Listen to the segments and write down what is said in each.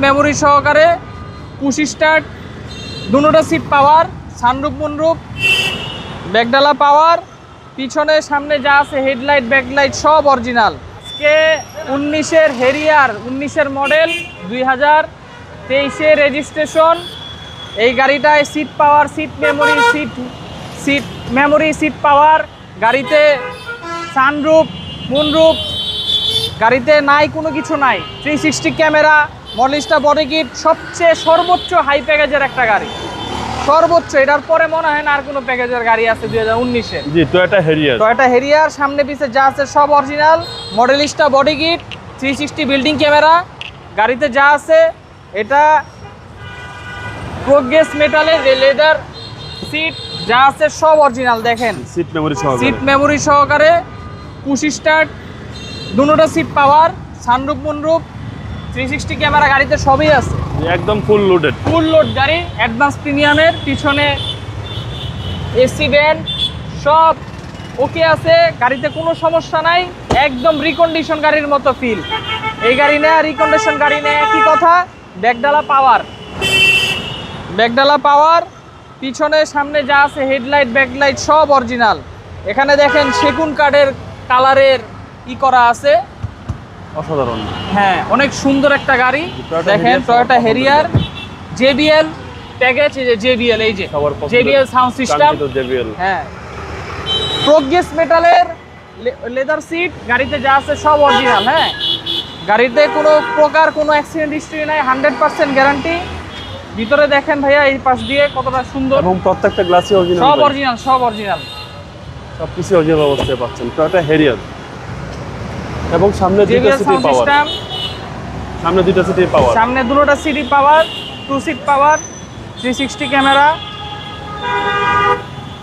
Memory সহকারে, push start, দুটোটা seat power, sunroof moonroof, ব্যাকডালা পাওয়ার, পিছনে সামনে যা আছে হেডলাইট ব্যাকলাইট সব অরিজিনাল। আজকে 19-এর হেরিয়ার, 19-এর মডেল, 2023-এ রেজিস্ট্রেশন। এই গাড়িটায় seat power, seat memory, seat power, গাড়িতে সানরুফ মুনরুফ, গাড়িতে নাই কোনো কিছু নাই। 360 ক্যামেরা, মডেলিস্টা বডি কিট, সবচেয়ে সর্বোচ্চ হাই প্যাকেজের একটা গাড়ি, সর্বোচ্চ। এটার পরে মনে হয় না আর কোনো প্যাকেজের গাড়ি আছে 2019-এ। জি, টয়োটা হেরিয়ার সামনে পিছে যা আছে সব original, Modellista body kit, 360 building camera. গাড়িতে যা আছে এটা প্রোগ্রেস মেটালের লেদার সিট, যা আছে সব অরিজিনাল। দেখেন সিট মেমোরি সহকারে, পুশ স্টার্ট, দুটোটা seat power, sunroof moonroof, 360 camera, গাড়িতে সবই আছে, একদম ফুল লোড গাড়ি। অ্যাডভান্স প্রিমিয়ামের, পিছনে এসি ব্যান্ড সব ওকে আছে, গাড়িতে কোনো সমস্যা নাই, একদম রিকন্ডিশন গাড়ির মতো ফিল। এই গাড়ি নেয় রিকন্ডিশন গাড়ি নেয় একই কথা। ব্যাকডালা পাওয়ার, পিছনে সামনে যা আছে হেডলাইট ব্যাকলাইট সব অরিজিনাল। এখানে দেখেন সেগুন কাঠের কালারের করা আছে, অসাধারণ। হ্যাঁ, অনেক সুন্দর একটা গাড়ি। দেখেন টয়োটা হেরিয়ার, জেবিএল প্যাকেজ, এই যে জেবিএল, এই যে জেবিএল সাউন্ড সিস্টেম, হ্যাঁ, প্রোগ্রেস মেটালের লেদার সিট, গাড়িতে যা আছে সব অরিজিনাল। হ্যাঁ, গাড়িতে কোনো প্রকার কোনো অ্যাক্সিডেন্ট হিস্ট্রি নাই, 100% গ্যারান্টি। ভিতরে দেখেন ভাইয়া এই পাশ দিয়ে কতটা সুন্দর, এবং প্রত্যেকটা গ্লাসই অরিজিনাল, সব অরিজিনাল, সবকিছু অরিজিনাল অবস্থায় পাচ্ছেন টয়োটা হেরিয়ার। এবং সামনে দুটো সিটি power, 2 seat power, 360 camera,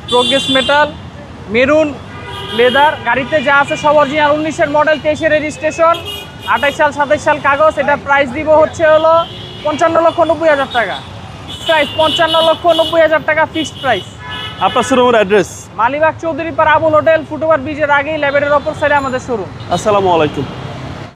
progress metal, maroon leather, গাড়িতে যা আছে সব অরিজিনাল। 19-এর মডেল, 23-এর রেজিস্ট্রেশন, 28 সাল 27 সাল কাগজ। এটা প্রাইস দিব হচ্ছে হলো 55,90,000 টাকা। প্রাইস 55,90,000 টাকা ফিক্সড প্রাইস। আপনার শোরুমের address Malibagh Chowdhurypara Abul hotel, foot over ব্রিজের আগেই ল্যাবেটের অপর সাইডে আমাদের শোরুম। আসসালামু আলাইকুম।